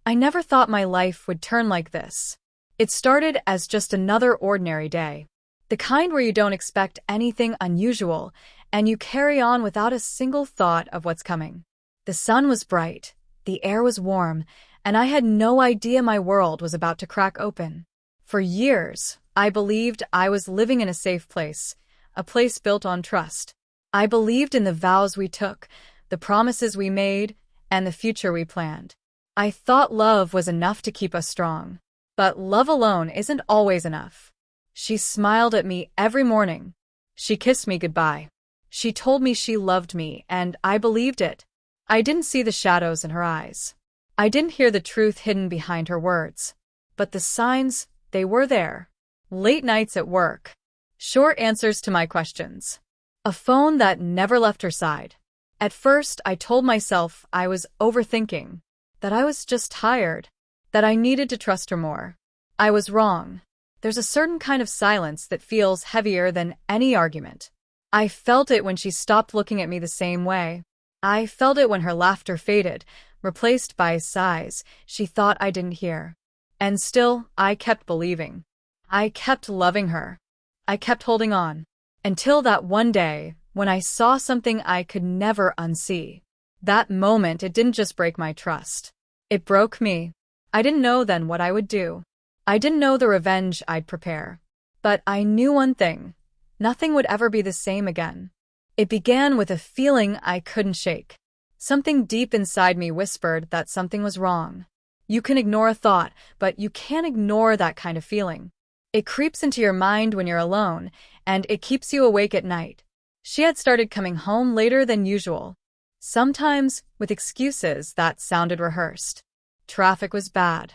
I never thought my life would turn like this. It started as just another ordinary day. The kind where you don't expect anything unusual, and you carry on without a single thought of what's coming. The sun was bright, the air was warm, and I had no idea my world was about to crack open. For years, I believed I was living in a safe place, a place built on trust. I believed in the vows we took, the promises we made, and the future we planned. I thought love was enough to keep us strong. But love alone isn't always enough. She smiled at me every morning. She kissed me goodbye. She told me she loved me, and I believed it. I didn't see the shadows in her eyes. I didn't hear the truth hidden behind her words. But the signs, they were there. Late nights at work. Short answers to my questions. A phone that never left her side. At first, I told myself I was overthinking, that I was just tired, that I needed to trust her more. I was wrong. There's a certain kind of silence that feels heavier than any argument. I felt it when she stopped looking at me the same way. I felt it when her laughter faded, replaced by sighs she thought I didn't hear. And still, I kept believing. I kept loving her. I kept holding on. Until that one day, when I saw something I could never unsee. That moment, it didn't just break my trust. It broke me. I didn't know then what I would do. I didn't know the revenge I'd prepare. But I knew one thing. Nothing would ever be the same again. It began with a feeling I couldn't shake. Something deep inside me whispered that something was wrong. You can ignore a thought, but you can't ignore that kind of feeling. It creeps into your mind when you're alone, and it keeps you awake at night. She had started coming home later than usual. Sometimes with excuses that sounded rehearsed. Traffic was bad.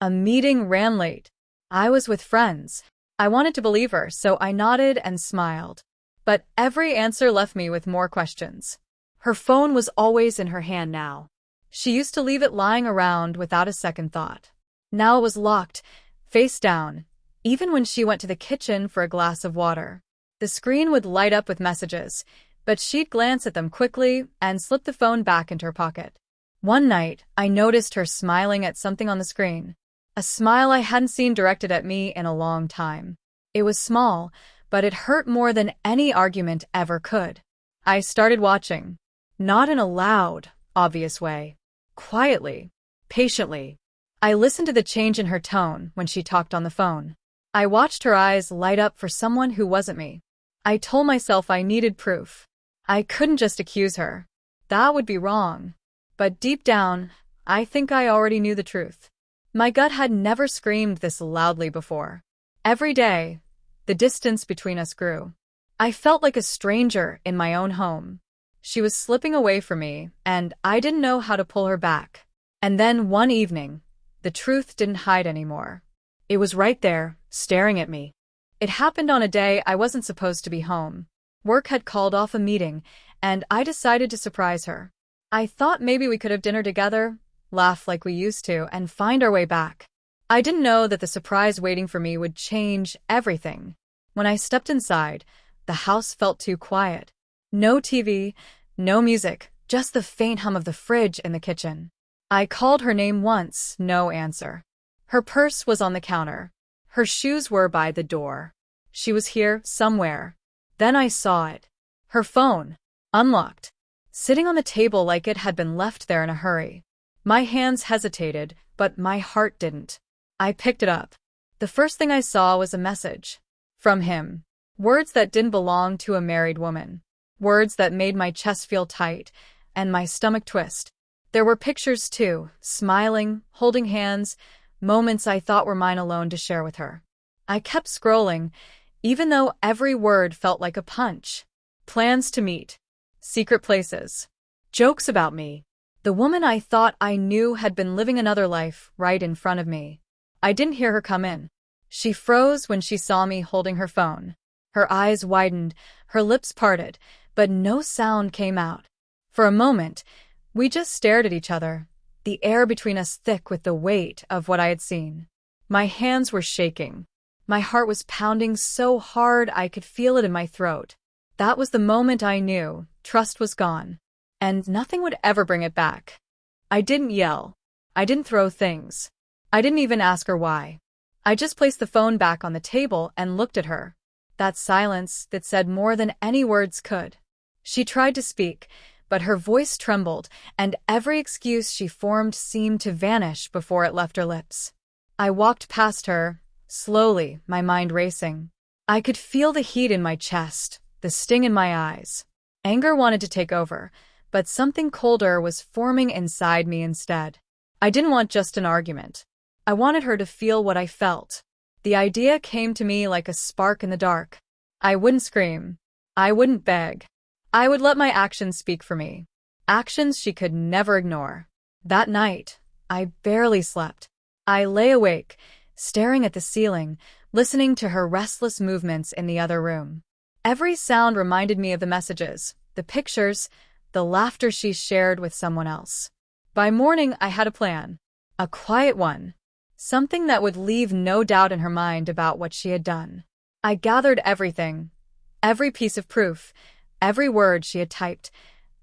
A meeting ran late. I was with friends. I wanted to believe her, so I nodded and smiled. But every answer left me with more questions. Her phone was always in her hand now. She used to leave it lying around without a second thought. Now it was locked, face down, even when she went to the kitchen for a glass of water. The screen would light up with messages, but she'd glance at them quickly and slip the phone back into her pocket. One night, I noticed her smiling at something on the screen. A smile I hadn't seen directed at me in a long time. It was small, but it hurt more than any argument ever could. I started watching. Not in a loud, obvious way. Quietly. Patiently. I listened to the change in her tone when she talked on the phone. I watched her eyes light up for someone who wasn't me. I told myself I needed proof. I couldn't just accuse her. That would be wrong. But deep down, I think I already knew the truth. My gut had never screamed this loudly before. Every day, the distance between us grew. I felt like a stranger in my own home. She was slipping away from me, and I didn't know how to pull her back. And then one evening, the truth didn't hide anymore. It was right there, staring at me. It happened on a day I wasn't supposed to be home. Work had called off a meeting, and I decided to surprise her. I thought maybe we could have dinner together, laugh like we used to, and find our way back. I didn't know that the surprise waiting for me would change everything. When I stepped inside, the house felt too quiet. No TV, no music, just the faint hum of the fridge in the kitchen. I called her name once, no answer. Her purse was on the counter. Her shoes were by the door. She was here, somewhere. Then I saw it. Her phone. Unlocked. Sitting on the table like it had been left there in a hurry. My hands hesitated, but my heart didn't. I picked it up. The first thing I saw was a message. From him. Words that didn't belong to a married woman. Words that made my chest feel tight, and my stomach twist. There were pictures too, smiling, holding hands, moments I thought were mine alone to share with her. I kept scrolling, even though every word felt like a punch. Plans to meet. Secret places. Jokes about me. The woman I thought I knew had been living another life right in front of me. I didn't hear her come in. She froze when she saw me holding her phone. Her eyes widened, her lips parted, but no sound came out. For a moment, we just stared at each other, the air between us thick with the weight of what I had seen. My hands were shaking. My heart was pounding so hard I could feel it in my throat. That was the moment I knew trust was gone, and nothing would ever bring it back. I didn't yell. I didn't throw things. I didn't even ask her why. I just placed the phone back on the table and looked at her. That silence that said more than any words could. She tried to speak, but her voice trembled, and every excuse she formed seemed to vanish before it left her lips. I walked past her, slowly, my mind racing. I could feel the heat in my chest, the sting in my eyes. Anger wanted to take over, but something colder was forming inside me instead. I didn't want just an argument. I wanted her to feel what I felt. The idea came to me like a spark in the dark. I wouldn't scream. I wouldn't beg. I would let my actions speak for me. Actions she could never ignore. That night, I barely slept. I lay awake, staring at the ceiling, listening to her restless movements in the other room. Every sound reminded me of the messages, the pictures, the laughter she shared with someone else. By morning, I had a plan. A quiet one. Something that would leave no doubt in her mind about what she had done. I gathered everything. Every piece of proof. Every word she had typed.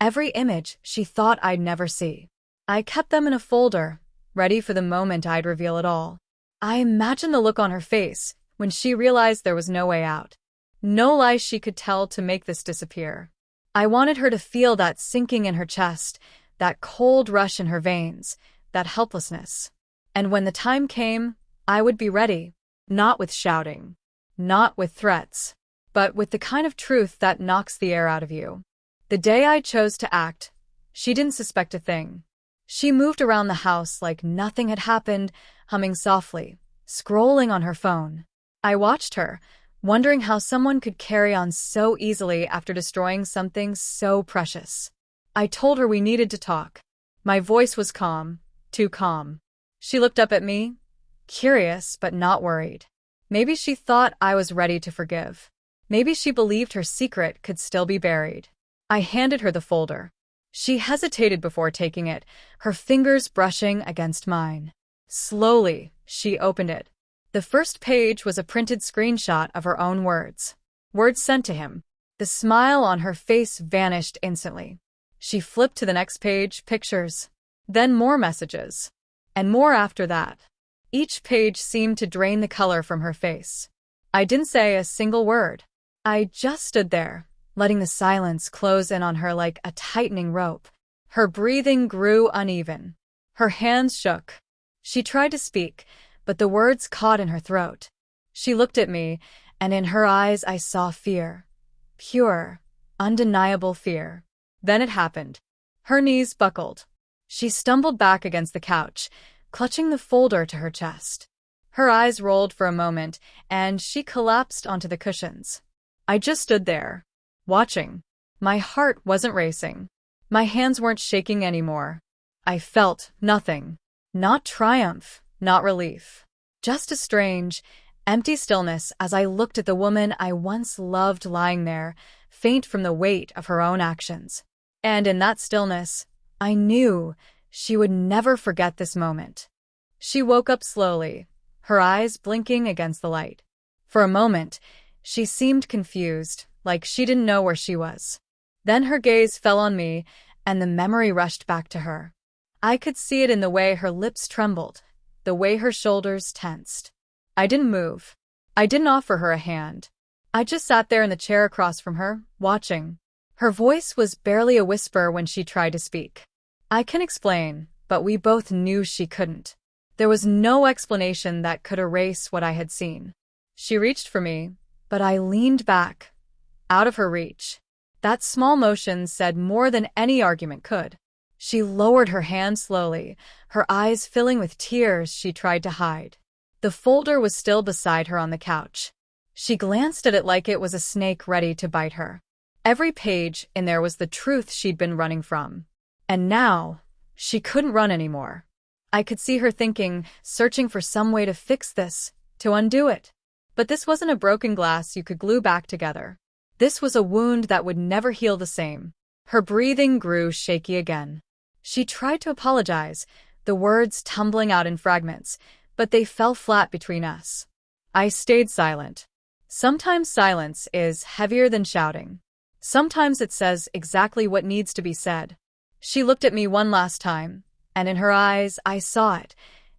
Every image she thought I'd never see. I kept them in a folder, ready for the moment I'd reveal it all. I imagined the look on her face when she realized there was no way out. No lies she could tell to make this disappear. I wanted her to feel that sinking in her chest, that cold rush in her veins, that helplessness. And when the time came, I would be ready, not with shouting, not with threats, but with the kind of truth that knocks the air out of you. The day I chose to act, she didn't suspect a thing. She moved around the house like nothing had happened, humming softly, scrolling on her phone. I watched her, wondering how someone could carry on so easily after destroying something so precious. I told her we needed to talk. My voice was calm, too calm. She looked up at me, curious but not worried. Maybe she thought I was ready to forgive. Maybe she believed her secret could still be buried. I handed her the folder. She hesitated before taking it, her fingers brushing against mine. Slowly, she opened it. The first page was a printed screenshot of her own words. Words sent to him. The smile on her face vanished instantly. She flipped to the next page, pictures. Then more messages. And more after that. Each page seemed to drain the color from her face. I didn't say a single word. I just stood there, letting the silence close in on her like a tightening rope. Her breathing grew uneven. Her hands shook. She tried to speak, but the words caught in her throat. She looked at me, and in her eyes I saw fear. Pure, undeniable fear. Then it happened. Her knees buckled. She stumbled back against the couch, clutching the folder to her chest. Her eyes rolled for a moment, and she collapsed onto the cushions. I just stood there, watching. My heart wasn't racing. My hands weren't shaking anymore. I felt nothing. Not triumph, not relief. Just a strange, empty stillness as I looked at the woman I once loved lying there, faint from the weight of her own actions. And in that stillness, I knew she would never forget this moment. She woke up slowly, her eyes blinking against the light. For a moment, she seemed confused, like she didn't know where she was. Then her gaze fell on me, and the memory rushed back to her. I could see it in the way her lips trembled, the way her shoulders tensed. I didn't move. I didn't offer her a hand. I just sat there in the chair across from her, watching. Her voice was barely a whisper when she tried to speak. I can explain, but we both knew she couldn't. There was no explanation that could erase what I had seen. She reached for me, but I leaned back, out of her reach. That small motion said more than any argument could. She lowered her hand slowly, her eyes filling with tears she tried to hide. The folder was still beside her on the couch. She glanced at it like it was a snake ready to bite her. Every page in there was the truth she'd been running from. And now, she couldn't run anymore. I could see her thinking, searching for some way to fix this, to undo it. But this wasn't a broken glass you could glue back together. This was a wound that would never heal the same. Her breathing grew shaky again. She tried to apologize, the words tumbling out in fragments, but they fell flat between us. I stayed silent. Sometimes silence is heavier than shouting. Sometimes it says exactly what needs to be said. She looked at me one last time, And in her eyes, I saw it.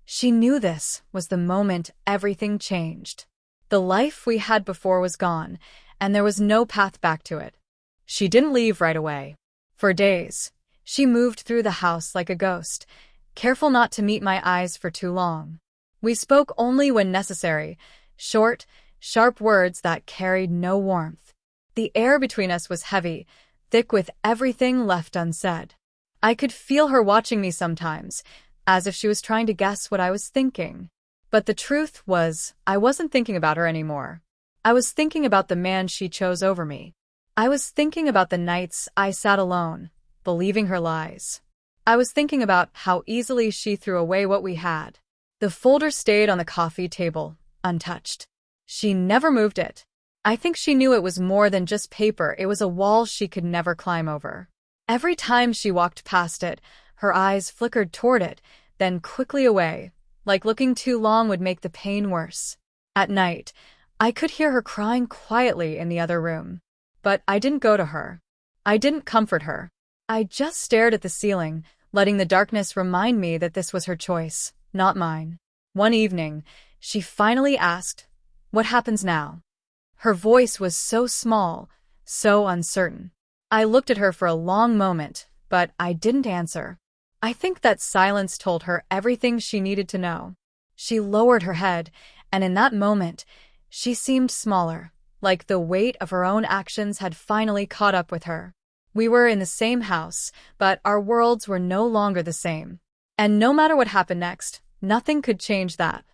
She knew this was the moment everything changed. The life we had before was gone, and there was no path back to it. She didn't leave right away. For days, she moved through the house like a ghost, careful not to meet my eyes for too long. We spoke only when necessary, short, sharp words that carried no warmth. The air between us was heavy, thick with everything left unsaid. I could feel her watching me sometimes, as if she was trying to guess what I was thinking. But the truth was, I wasn't thinking about her anymore. I was thinking about the man she chose over me. I was thinking about the nights I sat alone, believing her lies. I was thinking about how easily she threw away what we had. The folder stayed on the coffee table, untouched. She never moved it. I think she knew it was more than just paper, it was a wall she could never climb over. Every time she walked past it, her eyes flickered toward it, then quickly away, like looking too long would make the pain worse. At night, I could hear her crying quietly in the other room. But I didn't go to her. I didn't comfort her. I just stared at the ceiling, letting the darkness remind me that this was her choice, not mine. One evening, she finally asked, "What happens now?" Her voice was so small, so uncertain. I looked at her for a long moment, but I didn't answer. I think that silence told her everything she needed to know. She lowered her head, and in that moment, she seemed smaller, like the weight of her own actions had finally caught up with her. We were in the same house, but our worlds were no longer the same. And no matter what happened next, nothing could change that.